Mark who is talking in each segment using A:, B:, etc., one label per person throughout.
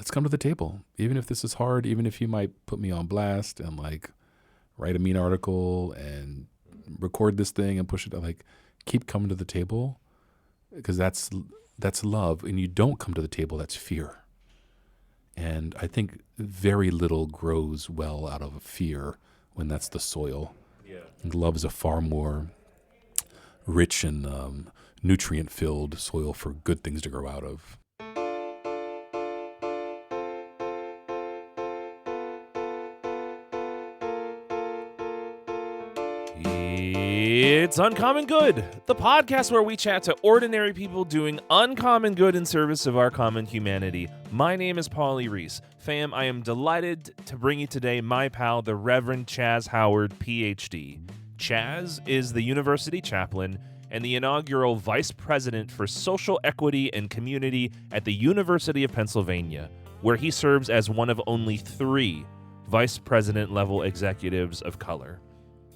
A: let's come to the table. Even if this is hard, even if you might put me on blast and like write a mean article and record this thing and push it, like keep coming to the table, because that's love. And you don't come to the table, that's fear. And I think very little grows well out of fear when that's the soil. Yeah. Love is a far more rich and nutrient-filled soil for good things to grow out of.
B: It's Uncommon Good, the podcast where we chat to ordinary people doing uncommon good in service of our common humanity. My name is Paulie Reese. Fam, I am delighted to bring you today my pal, the Reverend Chaz Howard, Ph.D. Chaz is the University Chaplain and the inaugural Vice President for Social Equity and Community at the University of Pennsylvania, where he serves as one of only 3 Vice President-level executives of color.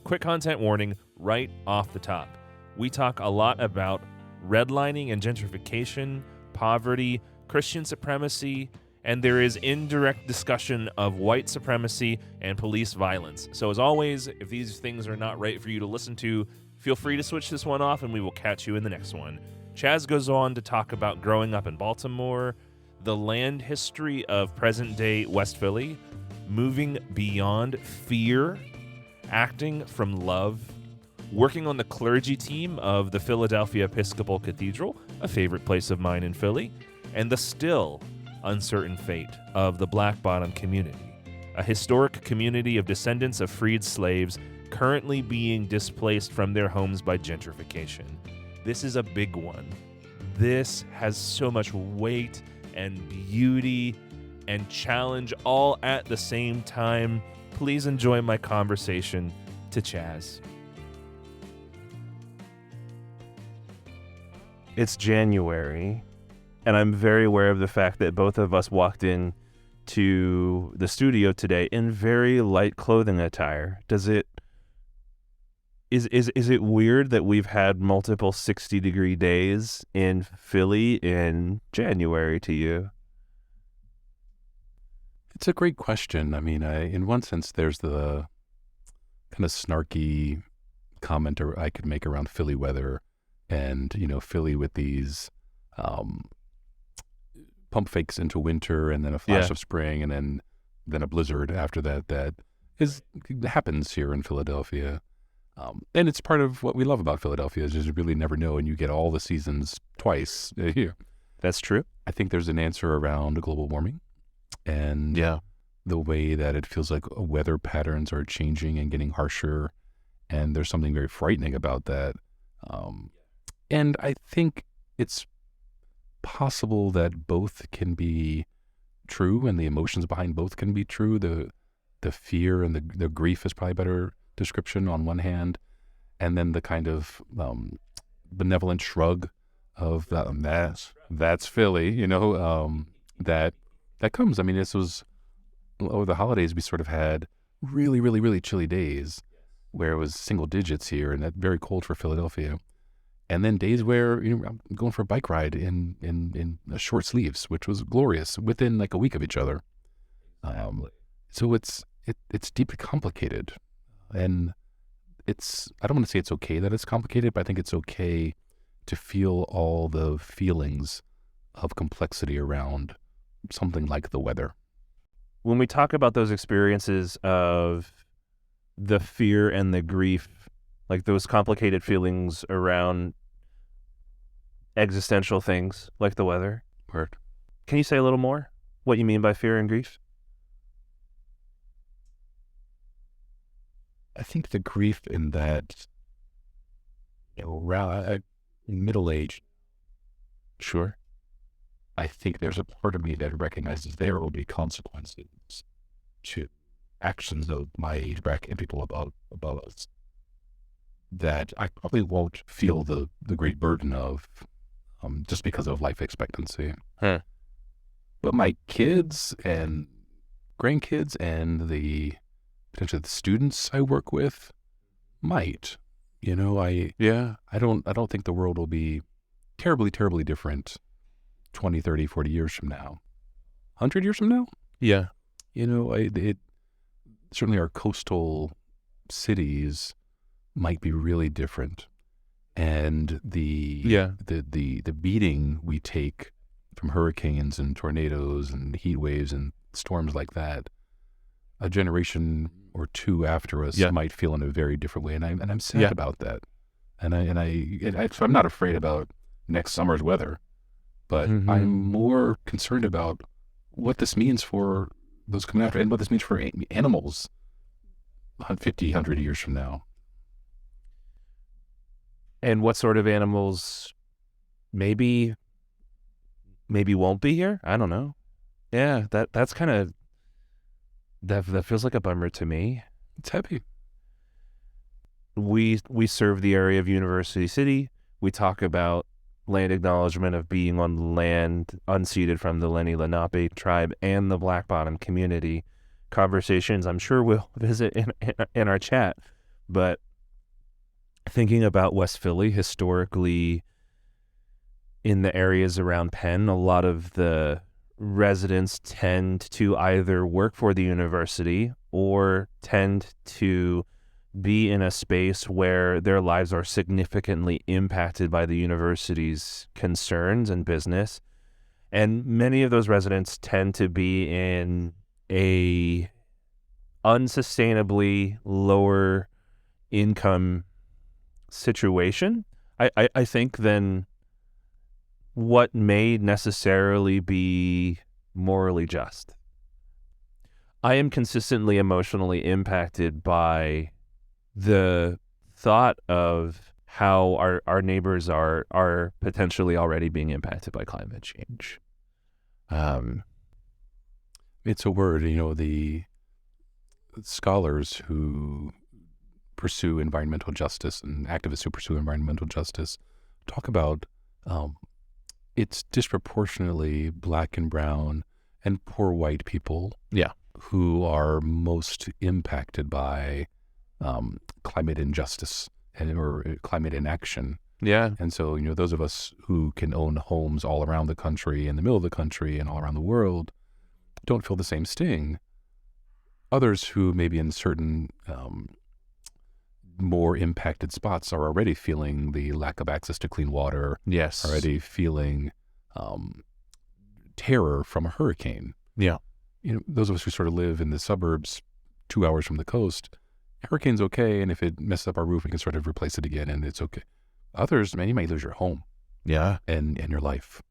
B: Quick content warning right off the top. We talk a lot about redlining and gentrification, poverty, Christian supremacy, and there is indirect discussion of white supremacy and police violence. So as always, if these things are not right for you to listen to, feel free to switch this one off and we will catch you in the next one. Chaz goes on to talk about growing up in Baltimore, the land history of present-day West Philly, moving beyond fear, acting from love, working on the clergy team of the Philadelphia Episcopal Cathedral, a favorite place of mine in Philly, and the still uncertain fate of the Black Bottom community, a historic community of descendants of freed slaves currently being displaced from their homes by gentrification. This is a big one. This has so much weight and beauty and challenge all at the same time. Please enjoy my conversation to Chaz. It's January, and I'm very aware of the fact that both of us walked in to the studio today in very light clothing attire. Is it weird that we've had multiple 60-degree days in Philly in January to you?
A: It's a great question. I mean, in one sense, there's the kind of snarky comment I could make around Philly weather and, Philly with these pump fakes into winter and then a flash of spring and then a blizzard after that happens here in Philadelphia. And it's part of what we love about Philadelphia is you really never know and you get all the seasons twice here.
B: That's true.
A: I think there's an answer around global warming. And the way that it feels like weather patterns are changing and getting harsher. And there's something very frightening about that. And I think it's possible that both can be true and the emotions behind both can be true. The fear and the grief is probably a better description on one hand. And then the kind of benevolent shrug of that's Philly, that comes. I mean, this was over the holidays, we sort of had really, really, really chilly days where it was single digits here and that very cold for Philadelphia. And then days where, I'm going for a bike ride in short sleeves, which was glorious within like a week of each other. So it's deeply complicated. And I don't want to say it's okay that it's complicated, but I think it's okay to feel all the feelings of complexity around something like the weather.
B: When we talk about those experiences of the fear and the grief, like those complicated feelings around existential things like the weather, can you say a little more what you mean by fear and grief?
A: I think the grief in that, around middle age.
B: Sure.
A: I think there's a part of me that recognizes there will be consequences to actions of my age bracket and people above us that I probably won't feel the great burden of just because of life expectancy.
B: But
A: my kids and grandkids and potentially the students I work with might. I don't think the world will be terribly, terribly different 20, 30, 40 years from now. 100 years from now,
B: Yeah.
A: it certainly our coastal cities might be really different, and the beating we take from hurricanes and tornadoes and heat waves and storms like that, a generation or two after us might feel in a very different way, and I'm sad about that, so I'm not afraid about next summer's weather, but I'm more concerned about what this means for those coming after, and what this means for animals 50, 100 years from now.
B: And what sort of animals maybe won't be here? I don't know. Yeah, that's kind of, that feels like a bummer to me.
A: It's heavy.
B: We serve the area of University City. We talk about land acknowledgement of being on land unceded from the Lenni Lenape tribe and the Black Bottom community. Conversations I'm sure we'll visit in our chat, but thinking about West Philly historically, in the areas around Penn, a lot of the residents tend to either work for the university or tend to be in a space where their lives are significantly impacted by the university's concerns and business. And many of those residents tend to be in a unsustainably lower income situation, I think, than what may necessarily be morally just. I am consistently emotionally impacted by the thought of how our neighbors are potentially already being impacted by climate change.
A: It's a word, the scholars who pursue environmental justice and activists who pursue environmental justice talk about it's disproportionately Black and brown and poor white people who are most impacted by climate injustice or climate inaction.
B: Yeah.
A: And so, those of us who can own homes all around the country, in the middle of the country, and all around the world don't feel the same sting. Others who maybe in certain more impacted spots are already feeling the lack of access to clean water.
B: Yes.
A: Already feeling terror from a hurricane.
B: Yeah.
A: Those of us who sort of live in the suburbs 2 hours from the coast, hurricane's okay, and if it messes up our roof, we can sort of replace it again, and it's okay. Others, man, you might lose your home.
B: Yeah.
A: And your life.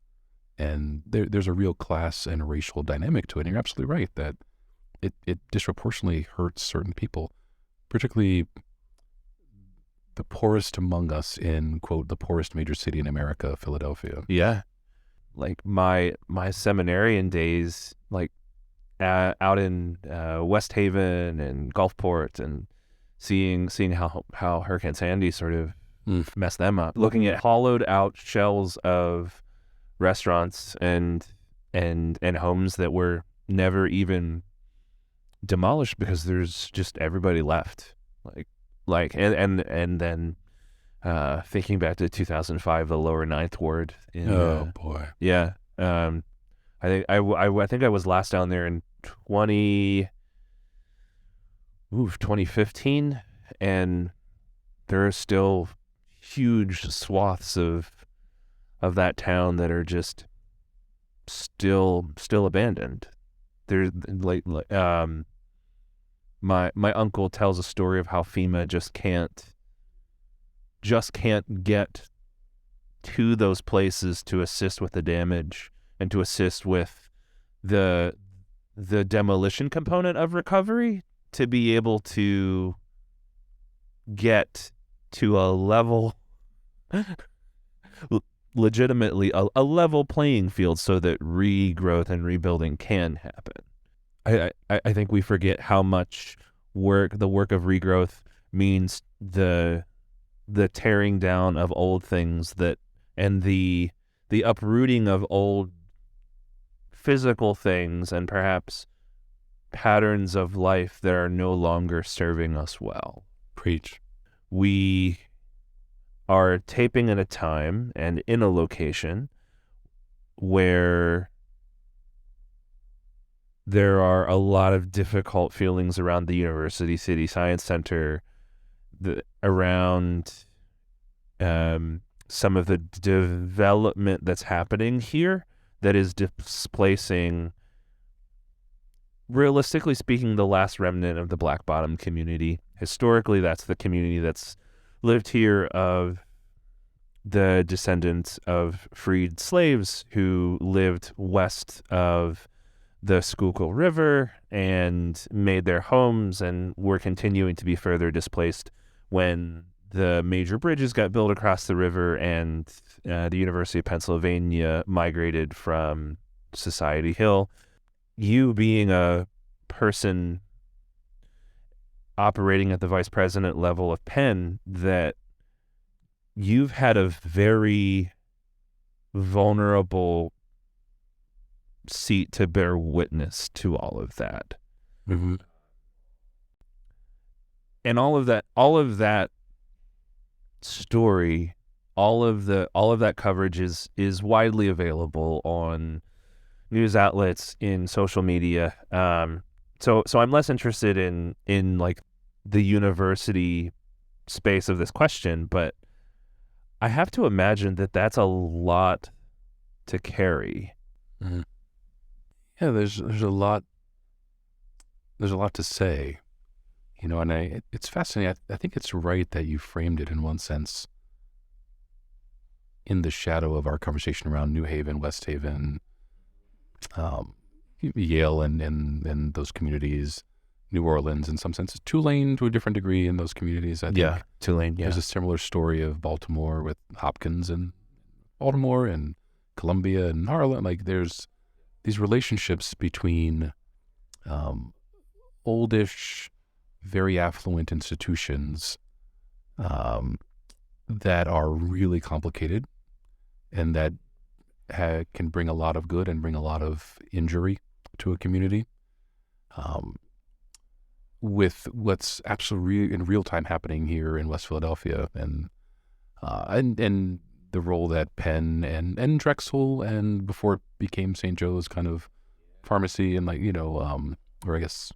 A: And there's a real class and racial dynamic to it, and you're absolutely right that it disproportionately hurts certain people, particularly the poorest among us in, quote, the poorest major city in America, Philadelphia.
B: Yeah. Like my seminarian days, like out in West Haven and Gulfport, and seeing how Hurricane Sandy sort of messed them up. Looking at hollowed out shells of restaurants and homes that were never even demolished because there's just everybody left. And then thinking back to 2005, the lower Ninth Ward.
A: Boy.
B: Yeah. I think I was last down there in 2015, and there are still huge swaths of that town that are just still abandoned. There's my uncle tells a story of how FEMA just can't get to those places to assist with the damage and to assist with the demolition component of recovery, to be able to get to a level, legitimately a level playing field, so that regrowth and rebuilding can happen. I think we forget how much the work of regrowth means, the tearing down of old things, and the uprooting of old physical things and perhaps patterns of life that are no longer serving us well.
A: Preach.
B: We are taping at a time and in a location where there are a lot of difficult feelings around the University City Science Center, around some of the development that's happening here that is displacing, realistically speaking, the last remnant of the Black Bottom community. Historically, that's the community that's lived here of the descendants of freed slaves who lived west of the Schuylkill River and made their homes and were continuing to be further displaced when the major bridges got built across the river and the University of Pennsylvania migrated from Society Hill. You being a person operating at the vice president level of Penn, that you've had a very vulnerable seat to bear witness to all of that.
A: Mm-hmm.
B: And all of that story, all of that coverage is widely available on news outlets, in social media. So I'm less interested in like the university space of this question, but I have to imagine that that's a lot to carry.
A: Mm-hmm. Yeah, there's a lot to say, and it's fascinating. I think it's right that you framed it in one sense in the shadow of our conversation around New Haven, West Haven, Yale, and those communities, New Orleans in some senses, Tulane to a different degree in those communities. I think
B: Tulane. Yeah,
A: there's a similar story of Baltimore with Hopkins and Baltimore and Columbia and Harlem. Like there's these relationships between oldish, very affluent institutions that are really complicated and that can bring a lot of good and bring a lot of injury to a community, with what's absolutely in real time happening here in West Philadelphia, and the role that Penn and Drexel and before it became St. Joe's kind of pharmacy and or I guess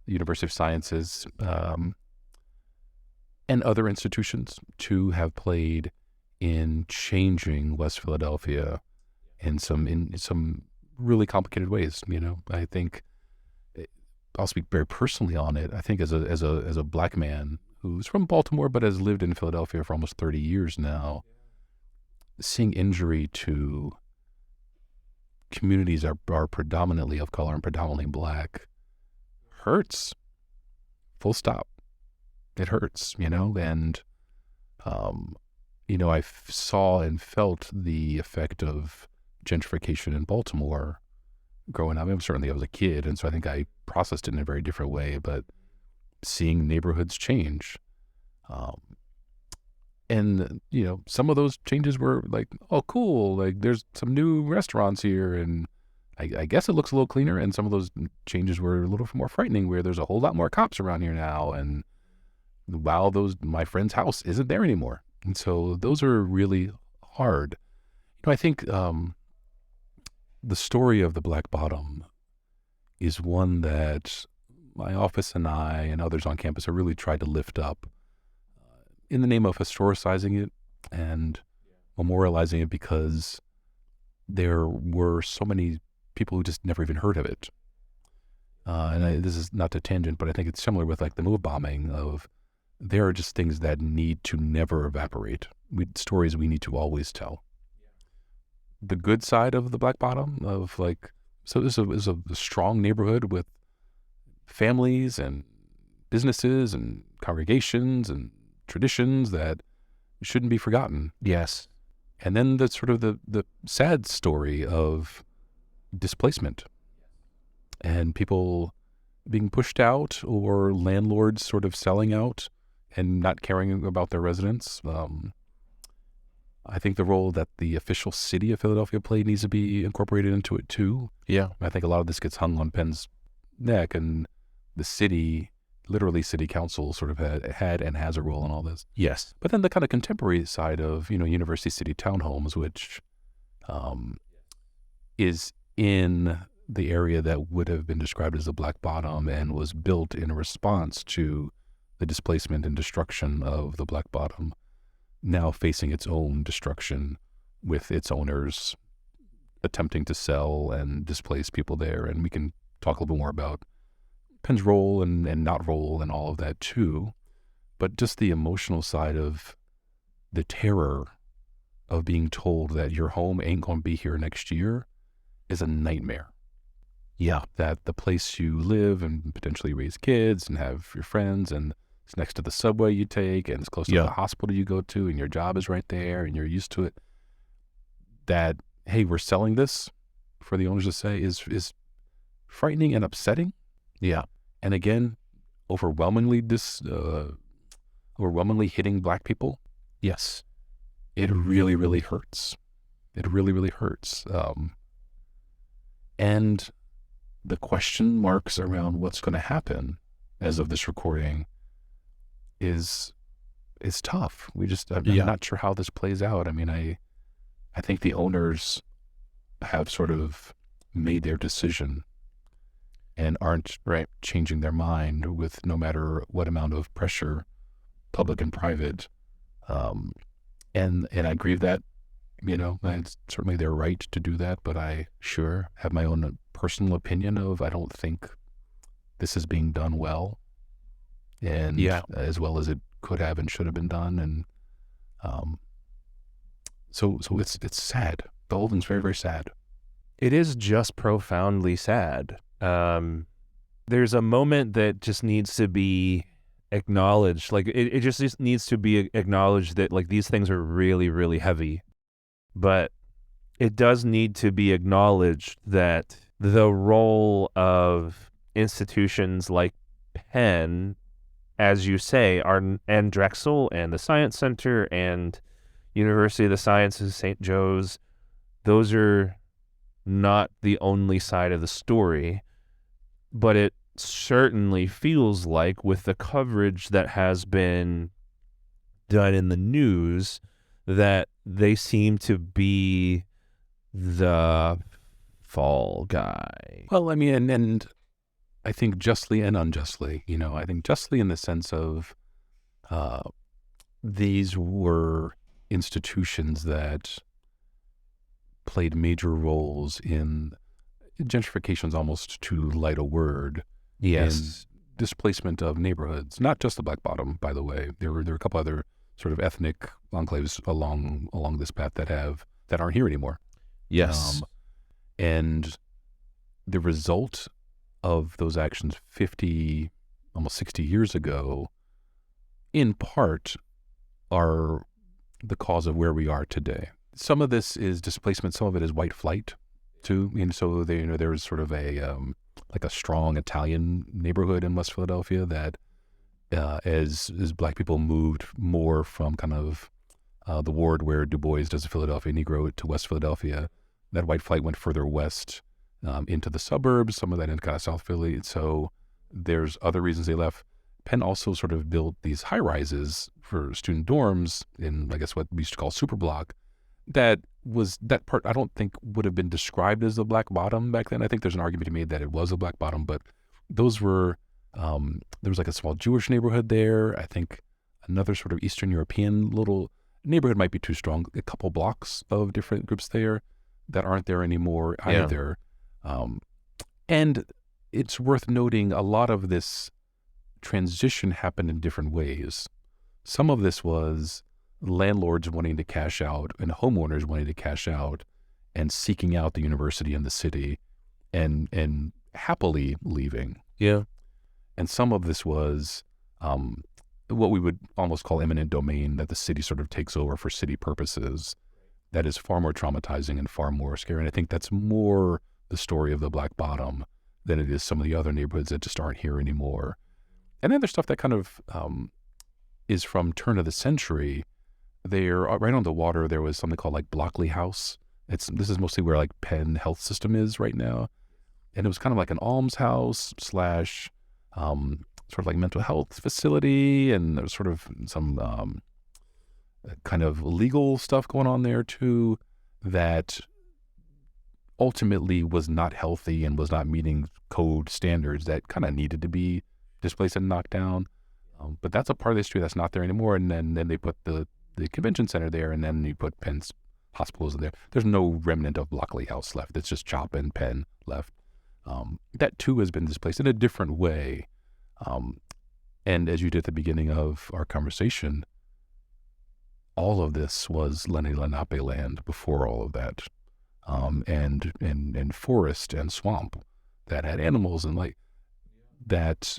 A: the University of Sciences and other institutions to have played in changing West Philadelphia in some really complicated ways. I think I'll speak very personally on it. I think as a Black man who's from Baltimore but has lived in Philadelphia for almost 30 years now, seeing injury to communities are predominantly of color and predominantly Black hurts. Full stop. It hurts, and I saw and felt the effect of gentrification in Baltimore growing up. Certainly I was a kid, and so I think I processed it in a very different way, but seeing neighborhoods change, and some of those changes were like, oh cool, like there's some new restaurants here and I guess it looks a little cleaner, and some of those changes were a little more frightening where there's a whole lot more cops around here now, and wow, my friend's house isn't there anymore. And so those are really hard. I think the story of the Black Bottom is one that my office and I and others on campus have really tried to lift up in the name of historicizing it and memorializing it, because there were so many people who just never even heard of it. This is not a tangent, but I think it's similar with like the move bombing of there are just things that need to never evaporate. Stories we need to always tell. The good side of the Black Bottom of so this is a strong neighborhood with families and businesses and congregations and traditions that shouldn't be forgotten.
B: Yes.
A: And then the sort of the sad story of displacement and people being pushed out, or landlords sort of selling out and not caring about their residents. I think the role that the official city of Philadelphia played needs to be incorporated into it too.
B: Yeah.
A: I think a lot of this gets hung on Penn's neck, and the city, literally city council, sort of had and has a role in all this.
B: Yes.
A: But then the kind of contemporary side of, University City townhomes, which is in the area that would have been described as the Black Bottom and was built in response to the displacement and destruction of the Black Bottom, now facing its own destruction with its owners attempting to sell and displace people there. And we can talk a little bit more about Penn's role and not role and all of that too. But just the emotional side of the terror of being told that your home ain't going to be here next year is a nightmare.
C: Yeah.
A: That the place you live and potentially raise kids and have your friends, and it's next to the subway you take, and it's close to the hospital you go to, and your job is right there and you're used to it. That, hey, we're selling this for the owners to say is frightening and upsetting.
C: Yeah.
A: And again, overwhelmingly hitting Black people.
C: Yes.
A: It really, really hurts. It really, really hurts. And the question marks around what's going to happen as of this recording is tough. I'm not sure how this plays out. I mean, I think the owners have sort of made their decision and aren't changing their mind with no matter what amount of pressure, public and private. And I agree with that, it's certainly their right to do that, but I have my own personal opinion of, I don't think this is being done well, and as well as it could have and should have been done. And so it's sad. The whole thing's very, very sad.
C: It is just profoundly sad. There's a moment that just needs to be acknowledged. Like it just needs to be acknowledged that like these things are really, really heavy, but it does need to be acknowledged that the role of institutions like Penn, as you say, and Drexel and the Science Center and University of the Sciences, St. Joe's, those are not the only side of the story, but it certainly feels like with the coverage that has been done in the news that they seem to be the fall guy.
A: Well, I mean, and I think justly and unjustly, I think justly in the sense of these were institutions that played major roles in gentrification is almost too light a word.
C: Yes.
A: In displacement of neighborhoods, not just the Black Bottom, by the way. There were a couple other sort of ethnic enclaves along this path that aren't here anymore.
C: Yes.
A: And the result of those actions 50, almost 60 years ago, in part, are the cause of where we are today. Some of this is displacement, some of it is white flight, too. And so there was sort of a strong Italian neighborhood in West Philadelphia that, as Black people moved more from kind of the ward where Du Bois does the Philadelphia Negro to West Philadelphia, that white flight went further west into the suburbs, some of that in kind of South Philly. So there's other reasons they left. Penn also sort of built these high-rises for student dorms in, I guess, what we used to call superblock. That part I don't think would have been described as the Black Bottom back then. I think there's an argument to be made that it was a Black Bottom, but those were, there was like a small Jewish neighborhood there. I think another sort of Eastern European little neighborhood might be too strong. A couple blocks of different groups there that aren't there anymore either. And it's worth noting a lot of this transition happened in different ways. Some of this was landlords wanting to cash out and homeowners wanting to cash out and seeking out the university and the city and happily leaving.
C: Yeah.
A: And some of this was what we would almost call eminent domain, that the city sort of takes over for city purposes. That is far more traumatizing and far more scary. And I think that's more the story of the Black Bottom than it is some of the other neighborhoods that just aren't here anymore. And then there's stuff that kind of is from turn of the century. There, right on the water, there was something called like Blockley House. This is mostly where like Penn Health System is right now. And it was kind of like an almshouse / sort of like mental health facility. And there was sort of some kind of legal stuff going on there too, that ultimately was not healthy and was not meeting code standards that kind of needed to be displaced and knocked down. But that's a part of the history that's not there anymore. And then they put the convention center there, and then you put Penn's hospitals in there. There's no remnant of Lockley House left. It's just Chop and Penn left. That too has been displaced in a different way. And as you did at the beginning of our conversation, all of this was Lenni Lenape land before all of that. And forest and swamp that had animals and like that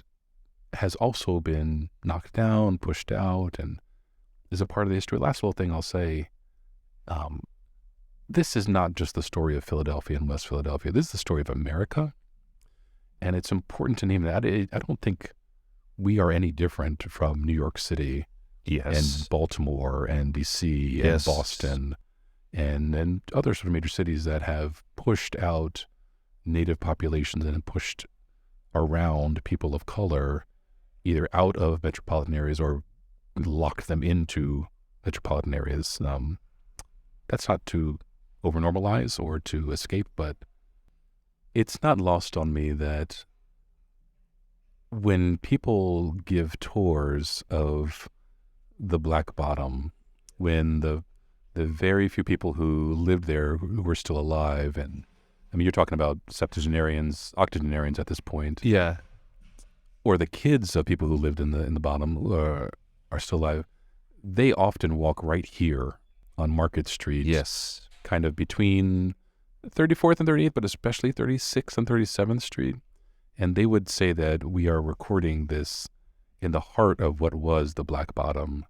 A: has also been knocked down, pushed out, and is a part of the history. Last little thing I'll say, this is not just the story of Philadelphia and West Philadelphia. This is the story of America. And it's important to name that. I don't think we are any different from New York City and Baltimore and DC and Boston and other sort of major cities that have pushed out native populations and pushed around people of color, either out of metropolitan areas or locked them into metropolitan areas. That's not to overnormalize or to escape, but it's not lost on me that when people give tours of the Black Bottom, when the very few people who lived there who were still alive, and I mean, you're talking about septuagenarians, octogenarians at this point.
C: Yeah.
A: Or the kids of people who lived in the bottom are still alive. They often walk right here on Market Street.
C: Yes.
A: Kind of between 34th and 38th, but especially 36th and 37th Street. And they would say that we are recording this in the heart of what was the Black Bottom.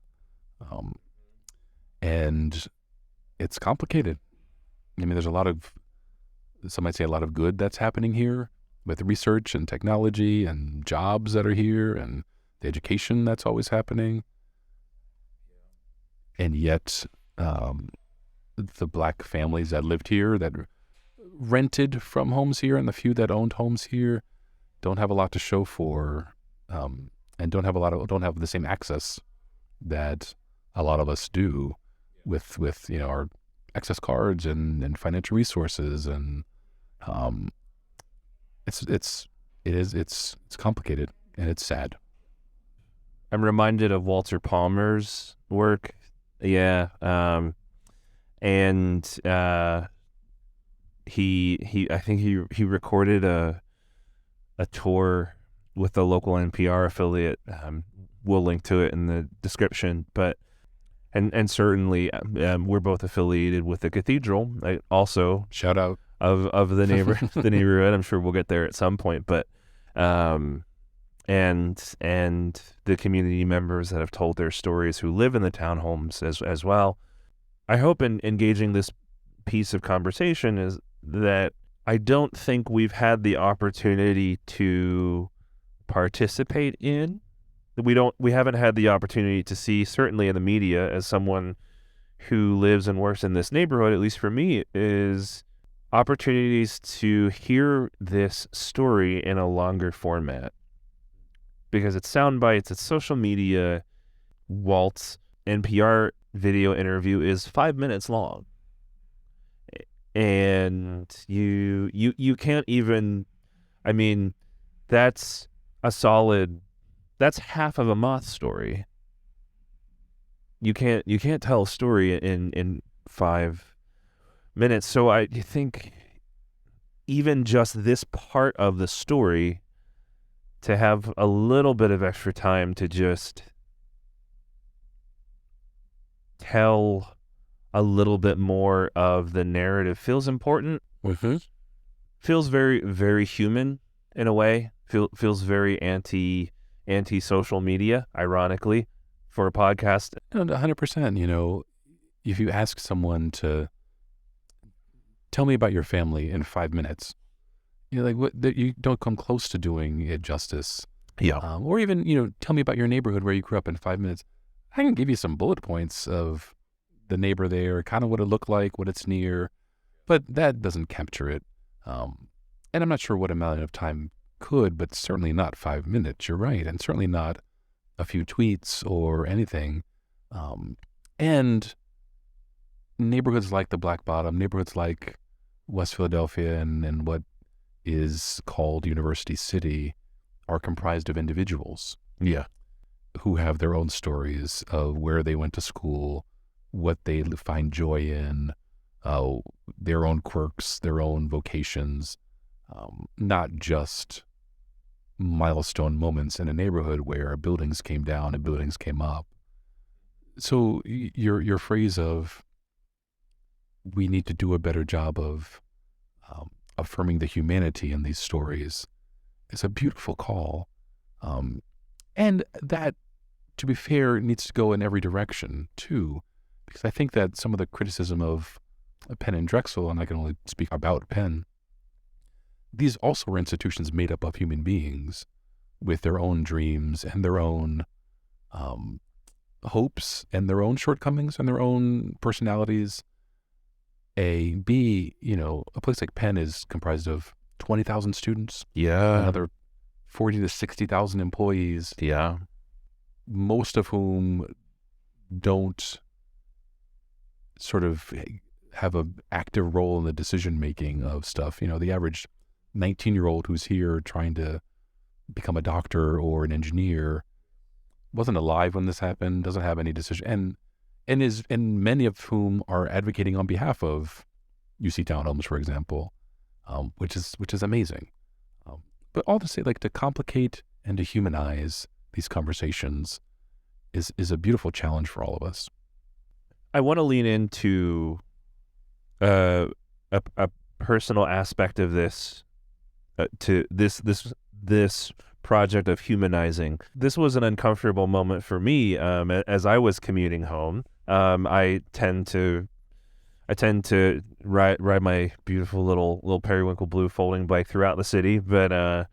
A: And it's complicated. I mean, there's some might say a lot of good that's happening here with research and technology and jobs that are here and the education that's always happening. And yet, the Black families that lived here, that rented from homes here, and the few that owned homes here, don't have a lot to show for, and don't have the same access that a lot of us do with our access cards and financial resources, and it's complicated and it's sad.
C: I'm reminded of Walter Palmer's work. Yeah. And I think he recorded a tour with the local NPR affiliate. We'll link to it in the description, but and certainly we're both affiliated with the cathedral. Also,
A: shout out
C: of the neighborhood. I'm sure we'll get there at some point, but and the community members that have told their stories who live in the townhomes as well. I hope in engaging this piece of conversation is that I don't think we've had the opportunity to participate in. We haven't had the opportunity to see, certainly in the media, as someone who lives and works in this neighborhood, at least for me, is opportunities to hear this story in a longer format. Because it's sound bites, it's social media. Walt's NPR video interview is 5 minutes long. And you can't even, I mean, that's half of a moth story. You can't tell a story in 5 minutes. So I think even just this part of the story, to have a little bit of extra time to just tell a little bit more of the narrative feels important.
A: Mm-hmm.
C: Feels very, very human in a way. Feels very anti-social media, ironically, for a podcast.
A: 100%. If you ask someone to tell me about your family in 5 minutes, you don't come close to doing it justice.
C: Yeah.
A: Or even, tell me about your neighborhood where you grew up in 5 minutes. I can give you some bullet points of the neighbor there, kind of what it looked like, what it's near, but that doesn't capture it. And I'm not sure what amount of time could, but certainly not 5 minutes. You're right. And certainly not a few tweets or anything. And neighborhoods like the Black Bottom, neighborhoods like West Philadelphia and what is called University City are comprised of individuals.
C: Yeah.
A: Who have their own stories of where they went to school, what they find joy in, their own quirks, their own vocations, not just milestone moments in a neighborhood where buildings came down and buildings came up. So your phrase of we need to do a better job of affirming the humanity in these stories is a beautiful call. And that, to be fair, needs to go in every direction too, because I think that some of the criticism of Penn and Drexel, and I can only speak about Penn, these also were institutions made up of human beings with their own dreams and their own hopes and their own shortcomings and their own personalities. A place like Penn is comprised of 20,000 students.
C: Yeah.
A: Another 40 to 60,000 employees.
C: Yeah.
A: Most of whom don't sort of have an active role in the decision-making of stuff. The average 19-year-old who's here trying to become a doctor or an engineer wasn't alive when this happened, doesn't have any decision, and many of whom are advocating on behalf of UC Townhomes, for example, which is amazing. But all to say, like, to complicate and to humanize these conversations is a beautiful challenge for all of us.
C: I want to lean into a personal aspect of this, to this project of humanizing. This was an uncomfortable moment for me as I was commuting home. I tend to ride my beautiful little periwinkle blue folding bike throughout the city, but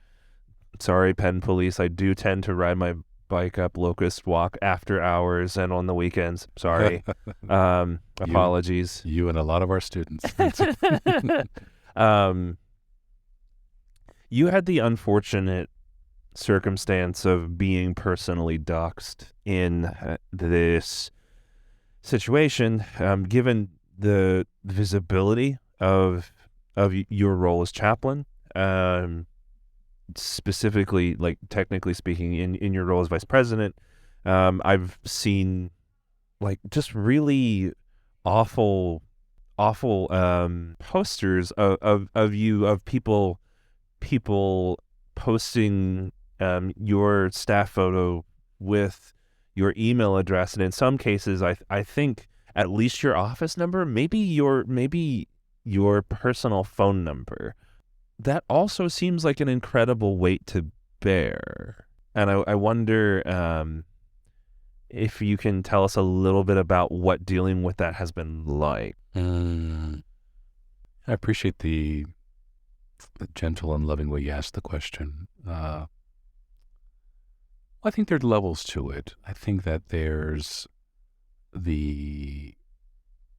C: sorry, Penn Police, I do tend to ride my bike up Locust Walk after hours and on the weekends. Sorry. Apologies.
A: You and a lot of our students.
C: You had the unfortunate circumstance of being personally doxxed in this situation, given the visibility of your role as chaplain, specifically, like, technically speaking, in your role as vice president. I've seen, like, just really awful posters of you, of people posting your staff photo with your email address, and in some cases I think at least your office number, maybe your personal phone number. That also seems like an incredible weight to bear, and I wonder if you can tell us a little bit about what dealing with that has been like.
A: I appreciate the gentle and loving way you asked the question. I think there are levels to it. I think that there's the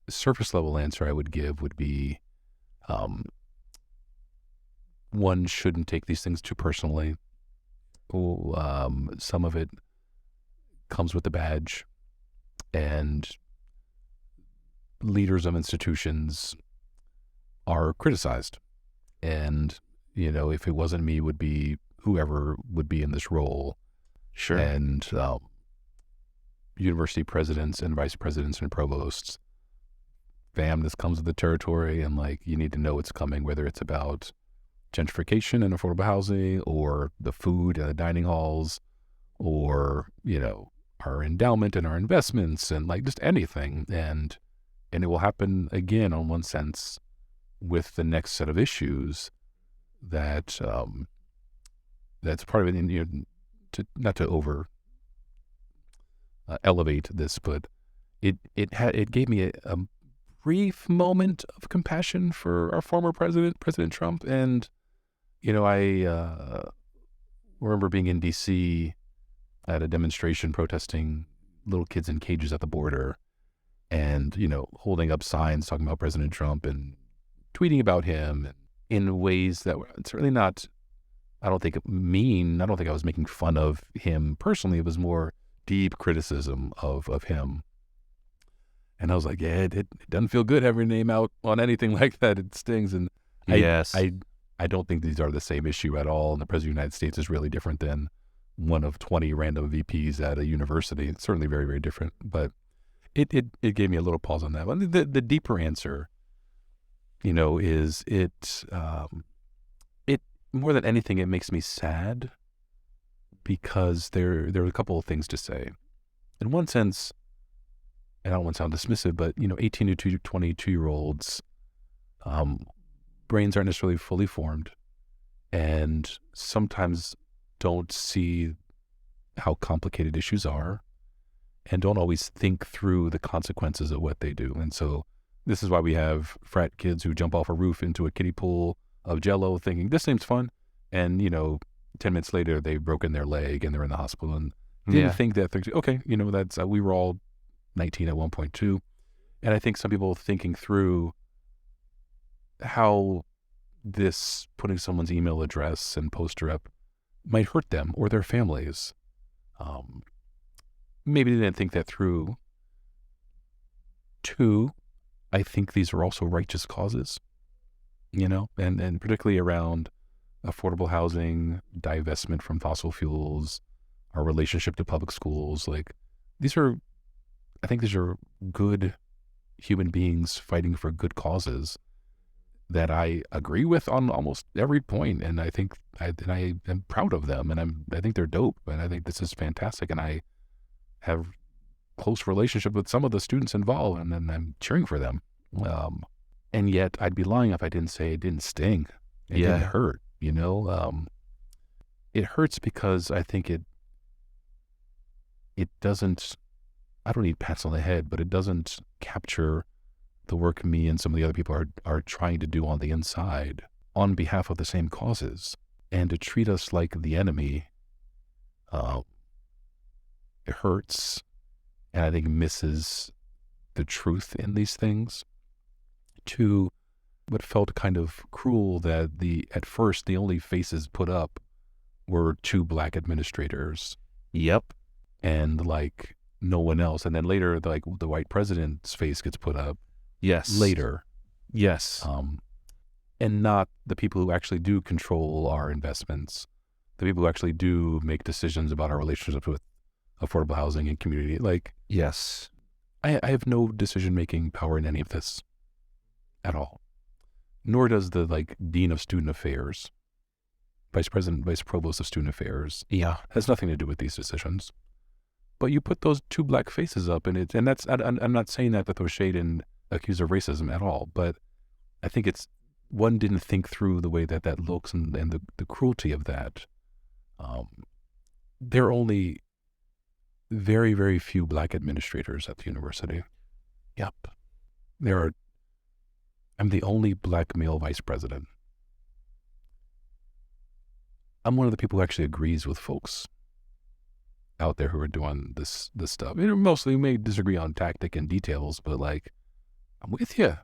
A: surface level answer I would give would be one shouldn't take these things too personally. Some of it comes with the badge, and leaders of institutions are criticized. And, if it wasn't me, it would be whoever would be in this role.
C: Sure.
A: And university presidents and vice presidents and provosts, fam, this comes with the territory, and, like, you need to know it's coming, whether it's about gentrification and affordable housing, or the food and the dining halls, or, our endowment and our investments, and, like, just anything. And it will happen again, on one sense, with the next set of issues that that's part of it. Not to over elevate this, but it gave me a brief moment of compassion for our former President Trump. And I remember being in D.C. at a demonstration protesting little kids in cages at the border, and holding up signs talking about President Trump and tweeting about him in ways that were certainly not, I don't think, mean. I don't think I was making fun of him personally. It was more deep criticism of him. And I was like, yeah, it doesn't feel good having your name out on anything like that. It stings. And
C: Yes.
A: I don't think these are the same issue at all. And the President of the United States is really different than one of 20 random VPs at a university. It's certainly very, very different. But it gave me a little pause on that. But the deeper answer, is it more than anything, it makes me sad because there are a couple of things to say. In one sense, and I don't want to sound dismissive, but 18 to 22-year-olds, brains aren't necessarily fully formed, and sometimes don't see how complicated issues are, and don't always think through the consequences of what they do. And so this is why we have frat kids who jump off a roof into a kiddie pool of Jell-O, thinking this seems fun, and 10 minutes later they've broken their leg and they're in the hospital and didn't think that. Okay, that's we were all 19 at one point too. And I think some people thinking through how this putting someone's email address and poster up might hurt them or their families. Maybe they didn't think that through. Two, I think these are also righteous causes, and particularly around affordable housing, divestment from fossil fuels, our relationship to public schools. Like I think these are good human beings fighting for good causes that I agree with on almost every point. And I think I am proud of them, and I think they're dope, and I think this is fantastic. And I have close relationship with some of the students involved, and then I'm cheering for them. And yet I'd be lying if I didn't say it didn't sting. It didn't hurt, it hurts because I think it doesn't, I don't need pats on the head, but it doesn't capture the work me and some of the other people are trying to do on the inside on behalf of the same causes. And to treat us like the enemy, it hurts, and I think misses the truth in these things. To what felt kind of cruel that at first the only faces put up were 2 Black administrators.
C: Yep.
A: And no one else. And then later, the white president's face gets put up.
C: Yes.
A: Later.
C: Yes.
A: And not the people who actually do control our investments, the people who actually do make decisions about our relationships with affordable housing and community.
C: Yes.
A: I have no decision-making power in any of this at all. Nor does the Dean of Student Affairs, Vice President, Vice Provost of Student Affairs.
C: Yeah.
A: Has nothing to do with these decisions. But you put those 2 Black faces up, and that's, I'm not saying that with those shade and accuse of racism at all, but I think one didn't think through the way that looks and the cruelty of that. There are only very, very few Black administrators at the university.
C: Yep.
A: I'm the only Black male vice president. I'm one of the people who actually agrees with folks out there who are doing this stuff. Mostly we may disagree on tactic and details, but I'm with you.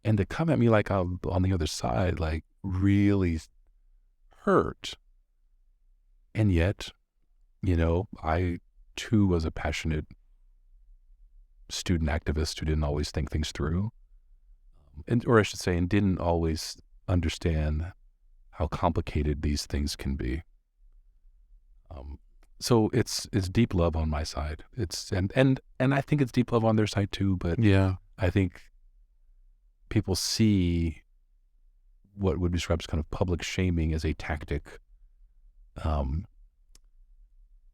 A: And to come at me I'm on the other side, really hurt. And yet, I too was a passionate student activist who didn't always think things through. And didn't always understand how complicated these things can be. So it's deep love on my side. And I think it's deep love on their side too. But
C: yeah,
A: I think people see what would be described as kind of public shaming as a tactic.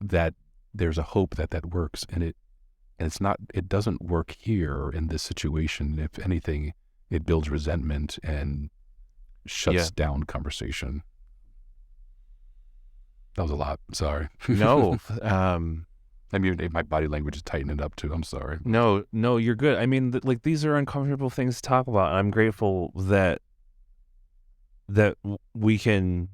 A: That there's a hope that works, and it's not. It doesn't work here in this situation. If anything, it builds resentment and shuts down conversation. That was a lot. Sorry.
C: No.
A: I mean, my body language is tightening up too. I'm sorry.
C: No, you're good. I mean, these are uncomfortable things to talk about. And I'm grateful that we can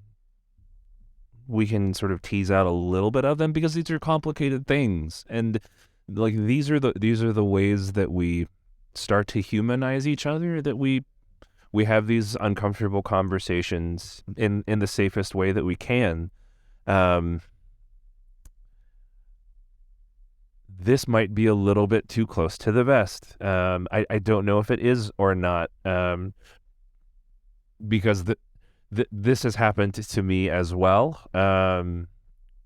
C: sort of tease out a little bit of them, because these are complicated things, and these are the ways that we start to humanize each other, that we have these uncomfortable conversations in the safest way that we can. this might be a little bit too close to the vest. I don't know if it is or not, because this has happened to me as well.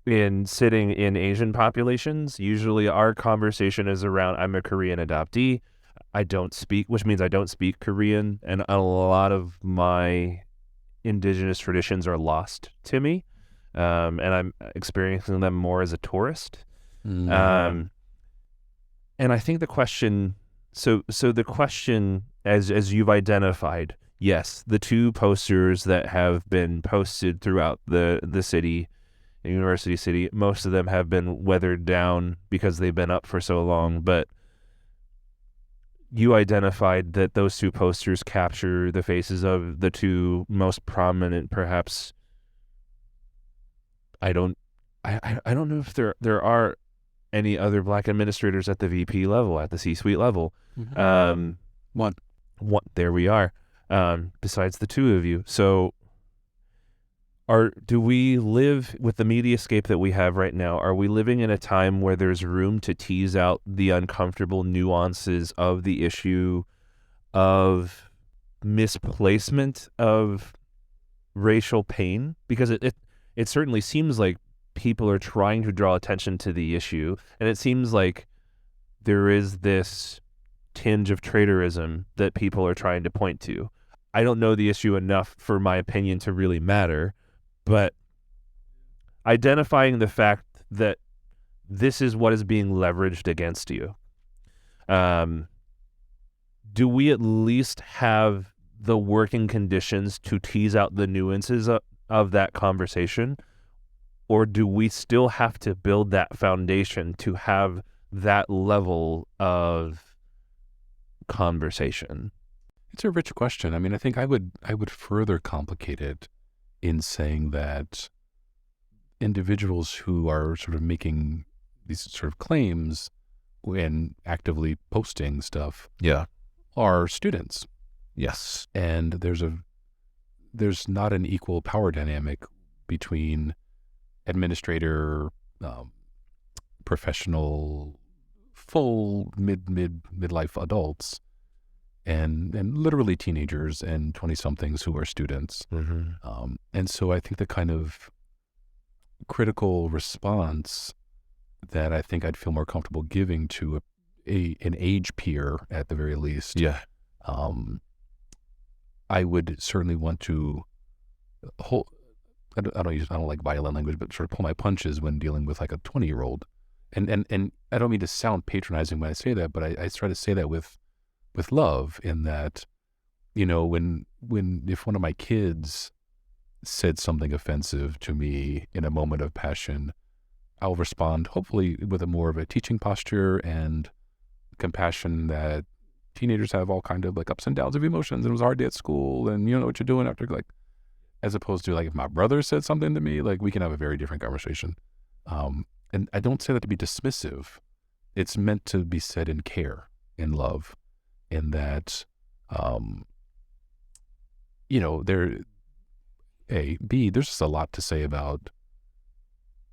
C: In sitting in Asian populations, usually our conversation is around, I'm a Korean adoptee. I don't speak, which means I don't speak Korean, and a lot of my indigenous traditions are lost to me, and I'm experiencing them more as a tourist. And I think the question, so the question, as you've identified, yes, the two posters that have been posted throughout the city, University City, most of them have been weathered down because they've been up for so long, but you identified that those two posters capture the faces of the two most prominent, perhaps. I don't know if there are any other Black administrators at the VP level, at the C-suite level.
A: One.
C: There we are. Besides the two of you. So do we live with the mediascape that we have right now? Are we living in a time where there's room to tease out the uncomfortable nuances of the issue of misplacement of racial pain? Because it certainly seems like people are trying to draw attention to the issue, and it seems like there is this tinge of traitorism that people are trying to point to. I don't know the issue enough for my opinion to really matter, but identifying the fact that this is what is being leveraged against you, do we at least have the working conditions to tease out the nuances of that conversation? Or do we still have to build that foundation to have that level of conversation?
A: It's a rich question. I mean, I think I would further complicate it in saying that individuals who are sort of making these sort of claims and actively posting stuff are students.
C: Yes.
A: And there's not an equal power dynamic between administrator, professional, full midlife adults, and literally teenagers and 20-somethings who are students. And so I think the kind of critical response that I think I'd feel more comfortable giving to an age peer at the very least, I would certainly want to hold. I don't like violent language, but sort of pull my punches when dealing with like a 20-year-old. And I don't mean to sound patronizing when I say that, but I try to say that with love, in that, you know, if one of my kids said something offensive to me in a moment of passion, I'll respond hopefully with a more of a teaching posture and compassion that teenagers have all kind of like ups and downs of emotions, and it was a hard day at school, and you don't know what you're doing after, like, as opposed to like if my brother said something to me, like we can have a very different conversation. And I don't say that to be dismissive. It's meant to be said in care, in love, in that, you know, B, there's just a lot to say about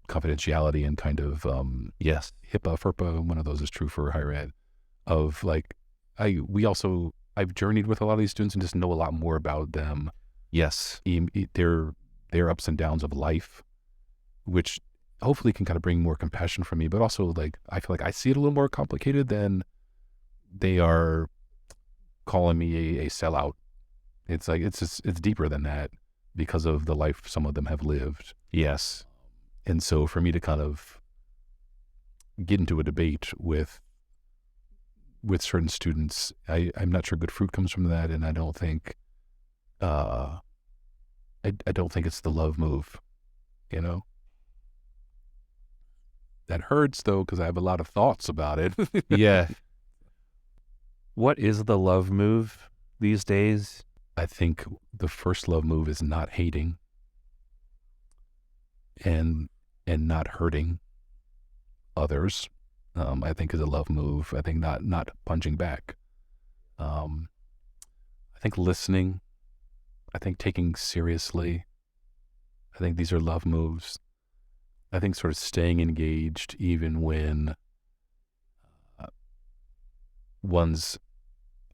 A: confidentiality and kind of, HIPAA, FERPA, one of those is true for higher ed, of like, I've journeyed with a lot of these students and just know a lot more about them.
C: Yes.
A: Their ups and downs of life, which hopefully can kind of bring more compassion from me, but also like, I feel like I see it a little more complicated than they are calling me a sellout. It's like, it's deeper than that because of the life some of them have lived.
C: Yes.
A: And so for me to kind of get into a debate with certain students, I'm not sure good fruit comes from that. And I don't think, I don't think it's the love move, you know? That hurts though, because I have a lot of thoughts about it.
C: Yeah. What is the love move these days?
A: I think the first love move is not hating and not hurting others. I think is a love move. I think not punching back. I think listening. I think taking seriously. I think these are love moves. I think sort of staying engaged even when one's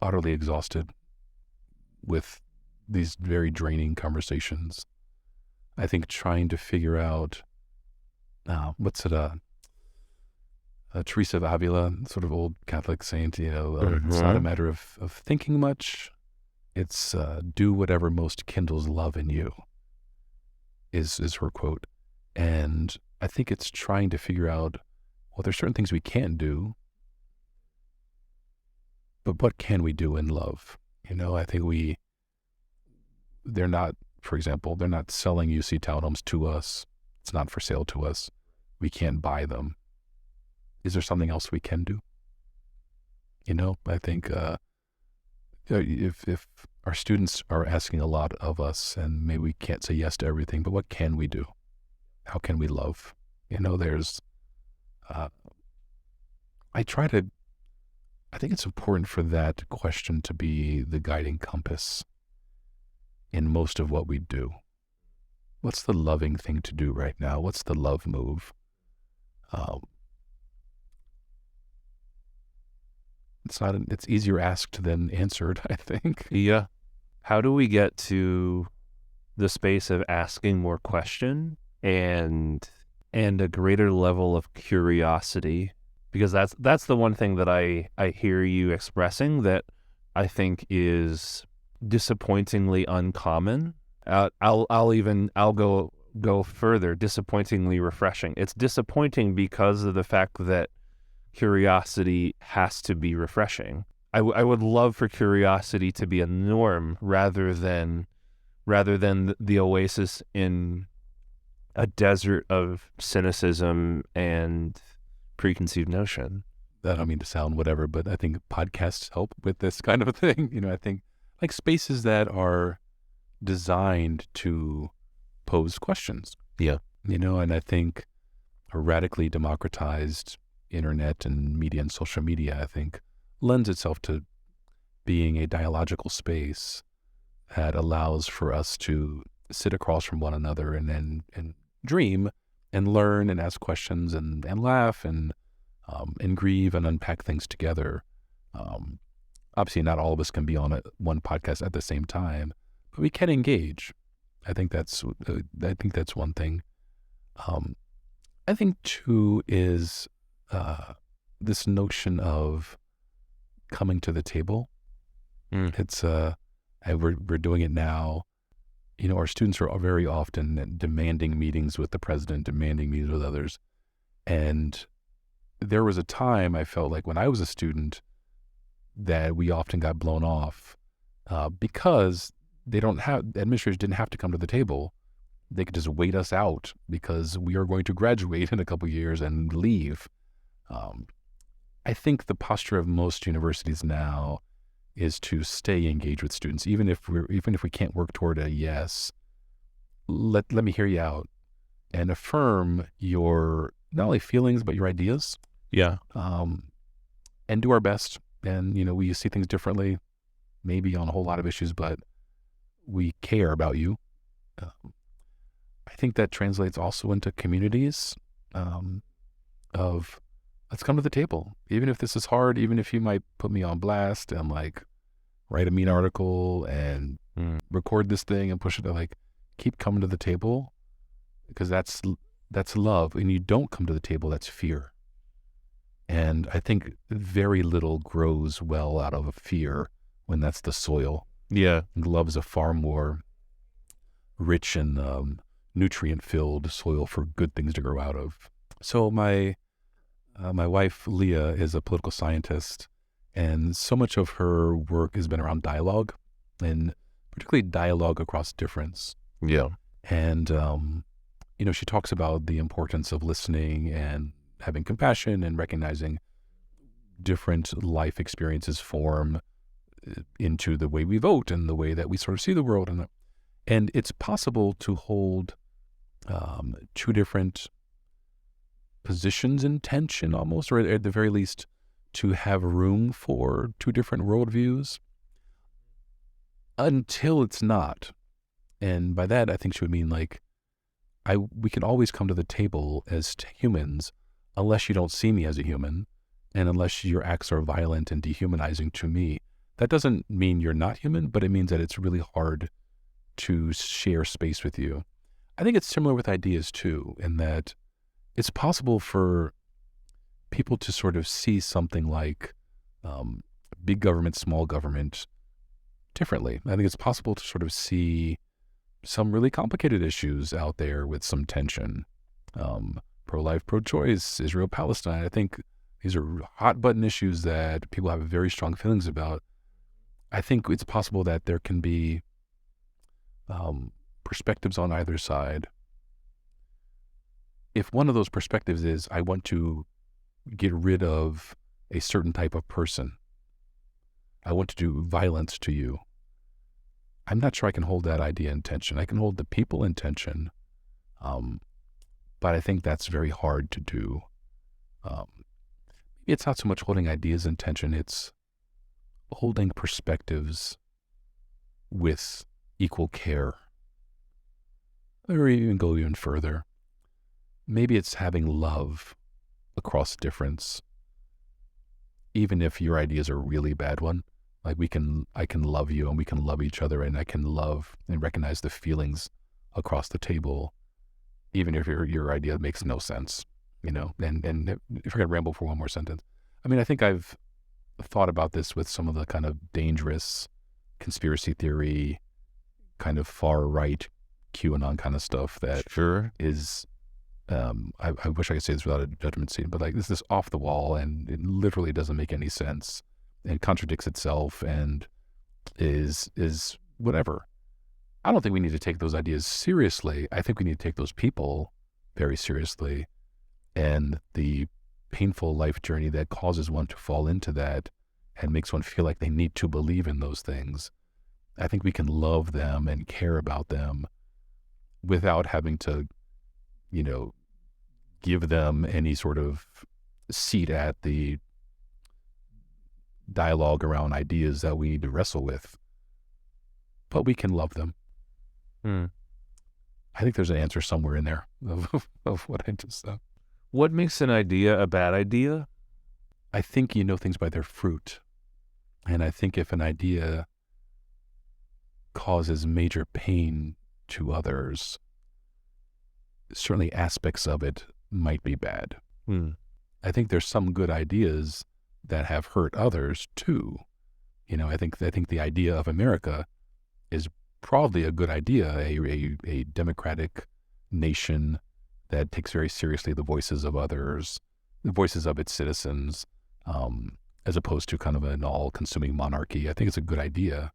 A: utterly exhausted with these very draining conversations. I think trying to figure out, Teresa of Avila, sort of old Catholic saint, it's not a matter of thinking much. It's do whatever most kindles love in you, is her quote. And I think it's trying to figure out, well, there's certain things we can't do, but what can we do in love? I think they're not, for example, they're not selling UC townhomes to us. It's not for sale to us. We can't buy them. Is there something else we can do? I think if our students are asking a lot of us, and maybe we can't say yes to everything, but what can we do? How can we love? There's, I think it's important for that question to be the guiding compass in most of what we do. What's the loving thing to do right now? What's the love move? It's easier asked than answered, I think.
C: Yeah. How do we get to the space of asking more question and a greater level of curiosity? Because that's the one thing that I hear you expressing that I think is disappointingly uncommon. I'll go further. Disappointingly refreshing. It's disappointing because of the fact that curiosity has to be refreshing. I would love for curiosity to be a norm rather than the oasis in a desert of cynicism and preconceived notion.
A: I don't mean to sound whatever, but I think podcasts help with this kind of a thing. I think like spaces that are designed to pose questions.
C: Yeah.
A: And I think a radically democratized internet and media and social media, I think, lends itself to being a dialogical space that allows for us to sit across from one another and dream and learn and ask questions and laugh and grieve and unpack things together. Obviously, not all of us can be on one podcast at the same time, but we can engage. I think that's one thing. I think two is this notion of coming to the table. It's we're doing it now. Our students are very often demanding meetings with the president, demanding meetings with others. And there was a time I felt like when I was a student that we often got blown off because administrators didn't have to come to the table. They could just wait us out because we are going to graduate in a couple of years and leave. I think the posture of most universities now is to stay engaged with students, even if we can't work toward a yes. Let me hear you out and affirm your not only feelings but your ideas.
C: Yeah.
A: And do our best. And we see things differently, maybe on a whole lot of issues, but we care about you. I think that translates also into communities of let's come to the table, even if this is hard, even if you might put me on blast and like write a mean article and record this thing and push it. Like, keep coming to the table because that's love. And you don't come to the table, that's fear. And I think very little grows well out of fear when that's the soil.
C: Yeah.
A: Love is a far more rich and nutrient-filled soil for good things to grow out of. So my wife, Leah, is a political scientist, and so much of her work has been around dialogue, and particularly dialogue across difference.
C: Yeah.
A: And, she talks about the importance of listening and having compassion and recognizing different life experiences form into the way we vote and the way that we sort of see the world. And it's possible to hold two different positions in tension almost, or at the very least to have room for two different worldviews until it's not. And by that, I think she would mean like, we can always come to the table as humans unless you don't see me as a human. And unless your acts are violent and dehumanizing to me, that doesn't mean you're not human, but it means that it's really hard to share space with you. I think it's similar with ideas too, in that it's possible for people to sort of see something like big government, small government differently. I think it's possible to sort of see some really complicated issues out there with some tension. Pro-life, pro-choice, Israel-Palestine. I think these are hot button issues that people have very strong feelings about. I think it's possible that there can be perspectives on either side. If one of those perspectives is, I want to get rid of a certain type of person, I want to do violence to you, I'm not sure I can hold that idea in tension. I can hold the people in tension, but I think that's very hard to do. It's not so much holding ideas in tension, it's holding perspectives with equal care. Or even go even further. Maybe it's having love across difference. Even if your idea is a really bad one, like I can love you and we can love each other, and I can love and recognize the feelings across the table, even if your idea makes no sense, you know. And if I could ramble for one more sentence, I mean, I think I've thought about this with some of the kind of dangerous conspiracy theory, kind of far right QAnon kind of stuff that is, I wish I could say this without a judgment scene, but like this is off the wall and it literally doesn't make any sense and contradicts itself and is whatever. I don't think we need to take those ideas seriously. I think we need to take those people very seriously, and the painful life journey that causes one to fall into that and makes one feel like they need to believe in those things. I think we can love them and care about them without having to, you know, give them any sort of seat at the dialogue around ideas that we need to wrestle with. But we can love them. I think there's an answer somewhere in there of what I just said.
C: What makes an idea a bad idea?
A: I think you know things by their fruit. And I think if an idea causes major pain to others, certainly aspects of it might be bad. I think there's some good ideas that have hurt others too. You know, I think the idea of America is probably a good idea, a democratic nation that takes very seriously the voices of others, the voices of its citizens, as opposed to kind of an all-consuming monarchy. I think it's a good idea.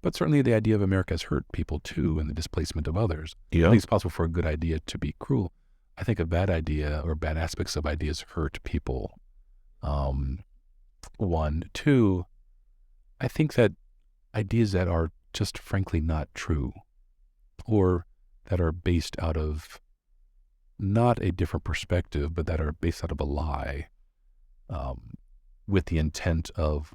A: But certainly the idea of America has hurt people too, and the displacement of others. I think it's possible for a good idea to be cruel. I think a bad idea or bad aspects of ideas hurt people. One. Two, I think that ideas that are just frankly not true, or that are based out of not a different perspective, but that are based out of a lie, with the intent of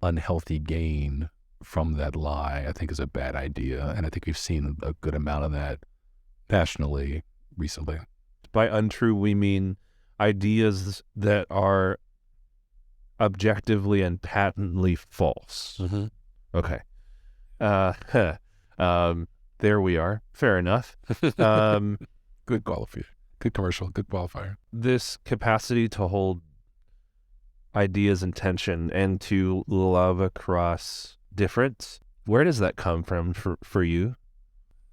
A: unhealthy gain from that lie, I think is a bad idea. And I think we've seen a good amount of that nationally recently.
C: By untrue, we mean ideas that are objectively and patently false. Okay. There we are. Fair enough.
A: Good qualifier. Good commercial. Good qualifier.
C: This capacity to hold ideas in tension and to love across difference, where does that come from for you?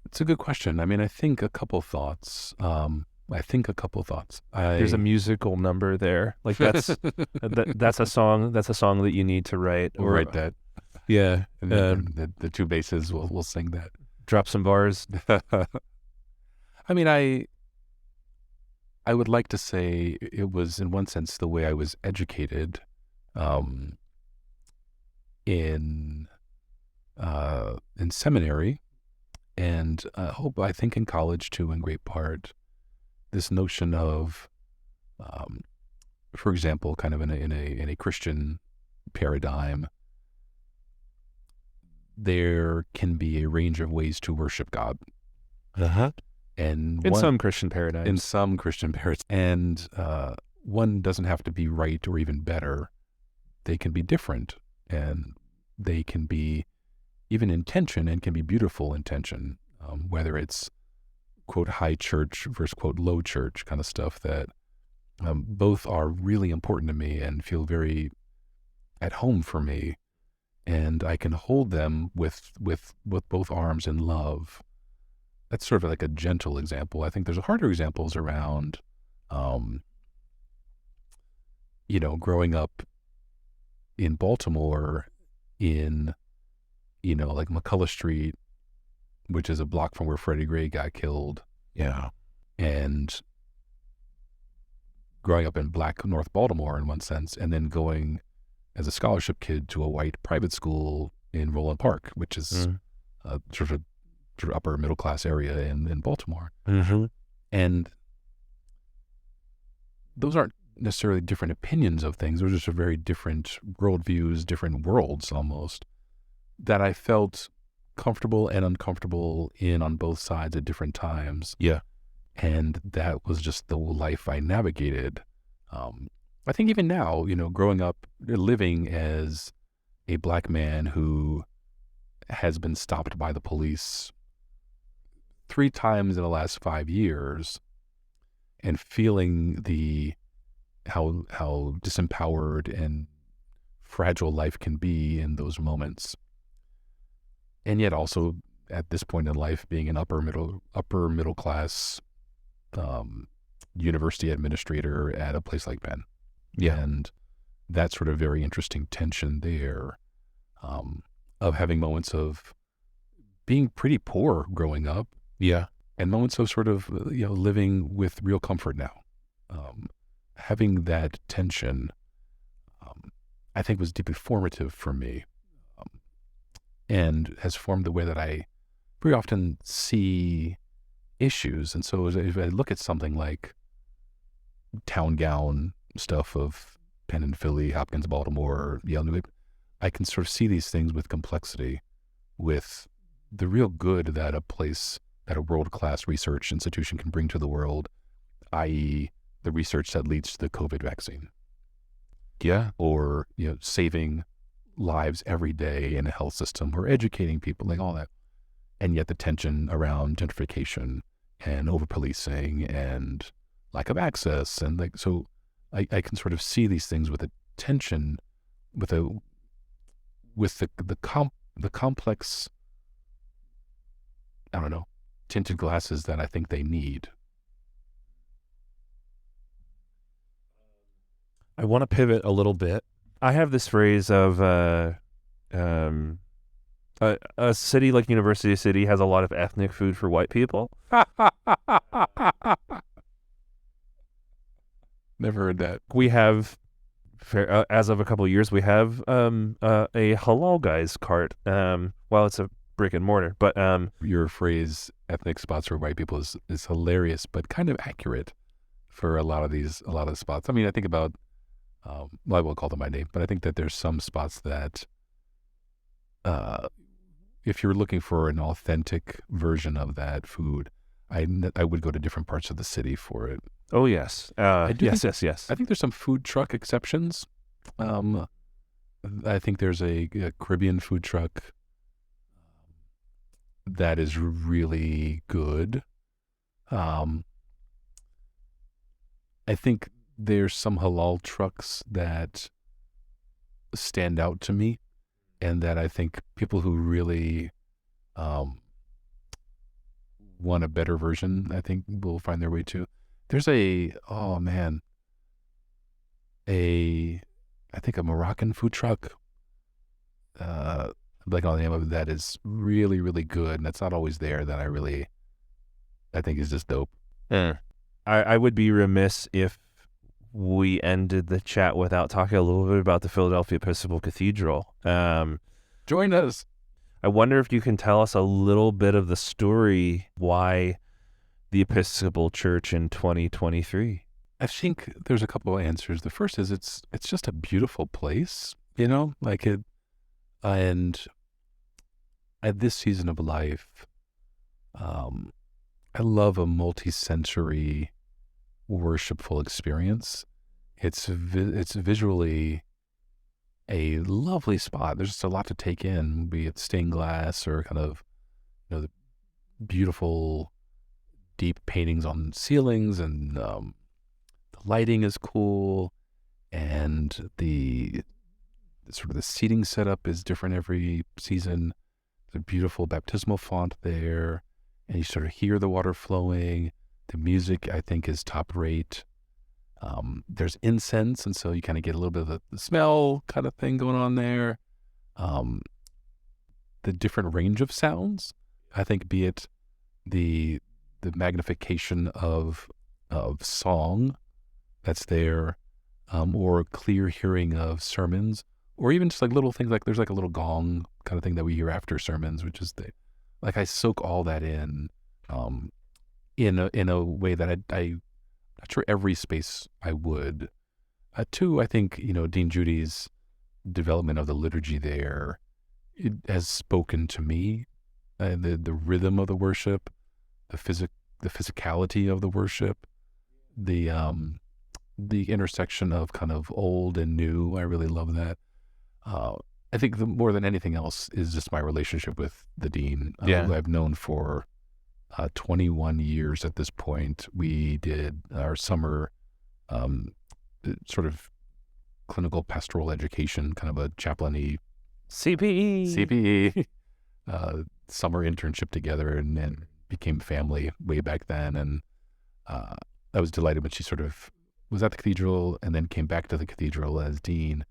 A: It's a good question. I mean, I think a couple thoughts.
C: There's a musical number there. Like that's that's a song. That's a song that you need to write.
A: We'll write that.
C: Yeah.
A: And then the two basses will sing that.
C: Drop some bars.
A: I mean, I would like to say it was, in one sense, the way I was educated in seminary, and I think in college too, in great part, this notion of, for example, kind of in a Christian paradigm, there can be a range of ways to worship God.
C: And in some Christian paradigms.
A: And one doesn't have to be right or even better. They can be different, and they can be even in tension, and can be beautiful in tension, whether it's quote high church versus quote low church kind of stuff, that both are really important to me and feel very at home for me, and I can hold them with both arms in love. That's sort of like a gentle example. I think there's harder examples around, growing up in Baltimore in, like McCullough Street, which is a block from where Freddie Gray got killed.
C: Yeah.
A: And growing up in Black North Baltimore in one sense, and then going as a scholarship kid to a white private school in Roland Park, which is a sort of upper middle class area in Baltimore.
C: Mm-hmm.
A: And those aren't necessarily different opinions of things. Those are just very different worldviews, different worlds almost, that I felt comfortable and uncomfortable in on both sides at different times.
C: Yeah.
A: And that was just the life I navigated. I think even now, growing up, living as a Black man who has been stopped by the police 3 times in the last 5 years, and feeling how disempowered and fragile life can be in those moments, and yet also at this point in life being an upper middle class university administrator at a place like Penn.
C: Yeah.
A: And that sort of very interesting tension there, of having moments of being pretty poor growing up.
C: Yeah.
A: And moments of sort of, living with real comfort now. Having that tension, I think, was deeply formative for me, and has formed the way that I very often see issues. And so if I look at something like town gown stuff of Penn and Philly, Hopkins, Baltimore, Yale, New England, I can sort of see these things with complexity, with the real good that a world-class research institution can bring to the world, i.e. the research that leads to the COVID vaccine.
C: Yeah.
A: Or, saving lives every day in a health system, or educating people, like all that. And yet the tension around gentrification and over-policing and lack of access. And so I can sort of see these things with a tension, with the complex, I don't know, tinted glasses that I think they need.
C: I want to pivot a little bit. I have this phrase of a city like University City has a lot of ethnic food for white people.
A: Never heard that.
C: We have, as of a couple of years, we have a halal guys cart. Well, it's a brick and mortar, but
A: your phrase "ethnic spots for white people" is hilarious, but kind of accurate for a lot of the spots. I mean, I think about, I won't call them by name, but I think that there's some spots that, if you're looking for an authentic version of that food, I would go to different parts of the city for it.
C: Oh yes, yes.
A: I think there's some food truck exceptions. I think there's a Caribbean food truck that is really good. I think there's some halal trucks that stand out to me, and that I think people who really want a better version, I think, will find their way to. There's I think a Moroccan food truck, like on the name of it, that is really, really good, and that's not always there, that I think is just dope.
C: I would be remiss if we ended the chat without talking a little bit about the Philadelphia Episcopal Cathedral.
A: Join us.
C: I wonder if you can tell us a little bit of the story, why the Episcopal Church in 2023.
A: I think there's a couple of answers. The first is it's just a beautiful place, like it, and at this season of life, I love a multi-sensory worshipful experience. It's visually a lovely spot. There's just a lot to take in, be it stained glass or kind of, the beautiful deep paintings on ceilings, and the lighting is cool, and the sort of the seating setup is different every season. The beautiful baptismal font there, and you sort of hear the water flowing. The music, I think, is top rate. There's incense, and so you kind of get a little bit of the smell kind of thing going on there. The different range of sounds, I think, be it the magnification of song that's there, or clear hearing of sermons, or even just like little things, like there's like a little gong kind of thing that we hear after sermons, which is like I soak all that in a way that I'm not sure every space I would. Two, I think, Dean Judy's development of the liturgy there, it has spoken to me. The rhythm of the worship, the physicality of the worship, the intersection of kind of old and new. I really love that. I think more than anything else is just my relationship with the dean, who I've known for 21 years at this point. We did our summer sort of clinical pastoral education, kind of a chaplain-y CPE summer internship together, and then became family way back then. And I was delighted when she sort of was at the cathedral and then came back to the cathedral as dean.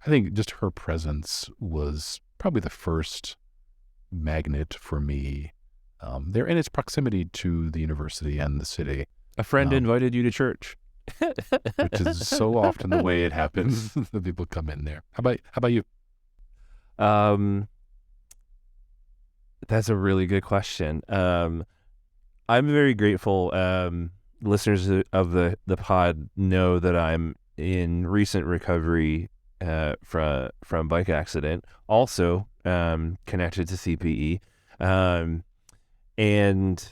A: I think just her presence was probably the first magnet for me there, and its proximity to the university and the city.
C: A friend invited you to church.
A: Which is so often the way it happens. The people come in there. How about you?
C: That's a really good question. I'm very grateful. Listeners of the pod know that I'm in recent recovery from bike accident, also connected to CPE, and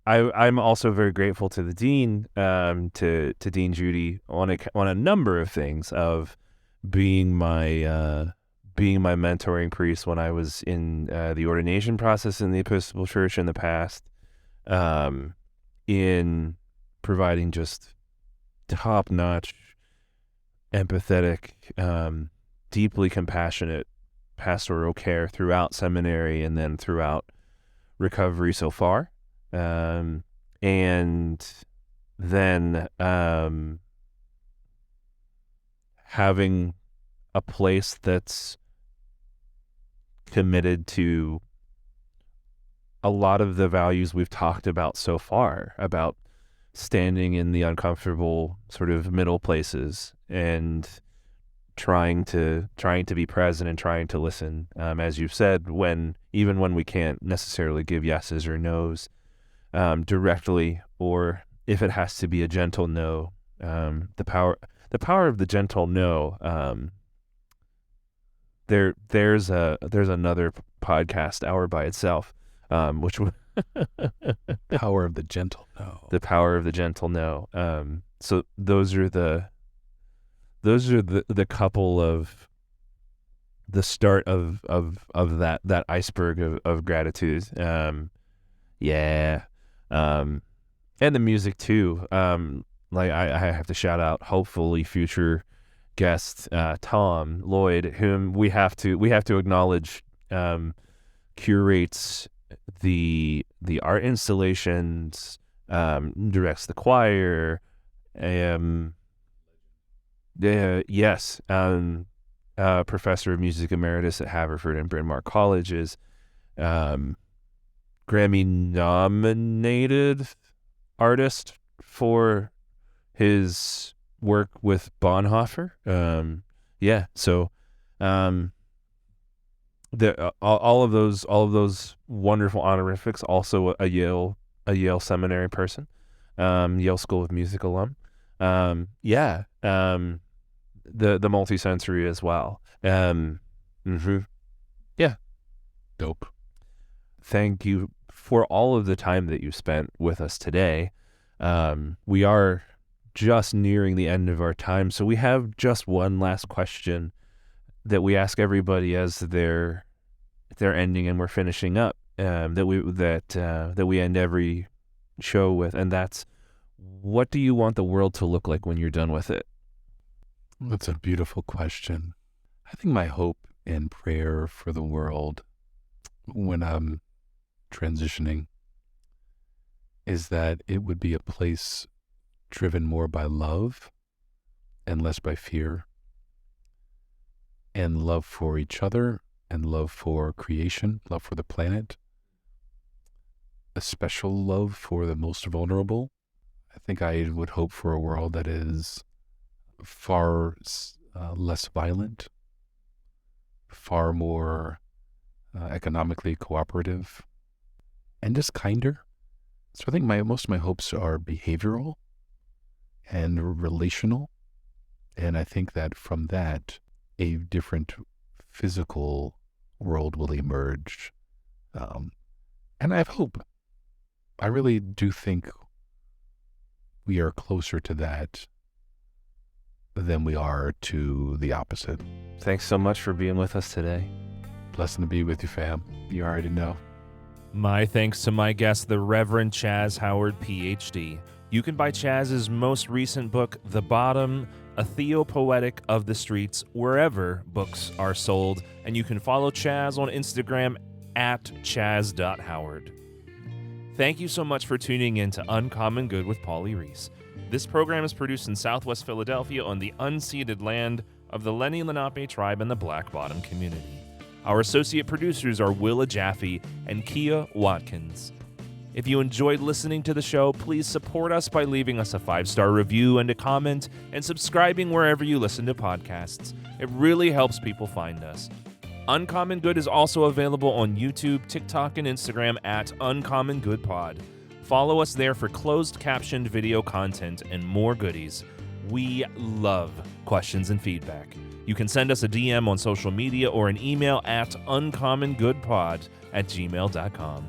C: I'm also very grateful to the dean, to Dean Judy, on a number of things, of being my mentoring priest when I was in the ordination process in the Episcopal Church in the past, in providing just top-notch, empathetic, deeply compassionate pastoral care throughout seminary and then throughout recovery so far. And then having a place that's committed to a lot of the values we've talked about so far, about standing in the uncomfortable sort of middle places and trying to be present and trying to listen, as you've said, even when we can't necessarily give yeses or nos directly, or if it has to be a gentle no, the power of the gentle no. There's another podcast hour by itself, which
A: Power of the gentle no.
C: The power of the gentle no. So those are the couple of the start of that iceberg of gratitude. And the music too. Like I have to shout out, hopefully future guest Tom Lloyd, whom we have to acknowledge, curates the art installations, directs the choir, professor of music emeritus at Haverford and Bryn Mawr Colleges, Grammy nominated artist for his work with Bonhoeffer. So all of those wonderful honorifics. Also a Yale seminary person, Yale School of Music alum. The multisensory as well.
A: Dope.
C: Thank you for all of the time that you spent with us today. We are just nearing the end of our time. So we have just one last question that we ask everybody as they're ending and we're finishing up, that we end every show with, and that's, what do you want the world to look like when you're done with it?
A: That's a beautiful question. I think my hope and prayer for the world when I'm transitioning is that it would be a place driven more by love and less by fear, and love for each other and love for creation, love for the planet, a special love for the most vulnerable. I think I would hope for a world that is far less violent, far more economically cooperative, and just kinder. So I think most of my hopes are behavioral and relational. And I think that from that, a different physical world will emerge. And I have hope. I really do think we are closer to that than we are to the opposite.
C: Thanks so much for being with us today.
A: Blessing to be with you, fam. You already know.
B: My thanks to my guest, the Reverend Chaz Howard, Ph.D. You can buy Chaz's most recent book, The Bottom, a theopoetic of the streets, wherever books are sold. And you can follow Chaz on Instagram at chaz.howard. Thank you so much for tuning in to Uncommon Good with Paulie Reese. This program is produced in Southwest Philadelphia on the unceded land of the Lenni Lenape tribe and the Black Bottom community. Our associate producers are Willa Jaffe and Kia Watkins. If you enjoyed listening to the show, please support us by leaving us a 5-star review and a comment, and subscribing wherever you listen to podcasts. It really helps people find us. Uncommon Good is also available on YouTube, TikTok, and Instagram at Uncommon Good Pod. Follow us there for closed captioned video content and more goodies. We love questions and feedback. You can send us a DM on social media or an email at uncommongoodpod@gmail.com.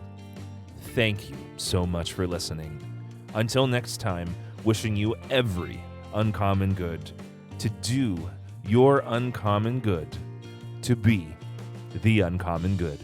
B: Thank you so much for listening. Until next time, wishing you every uncommon good, to do your uncommon good, to be the uncommon good.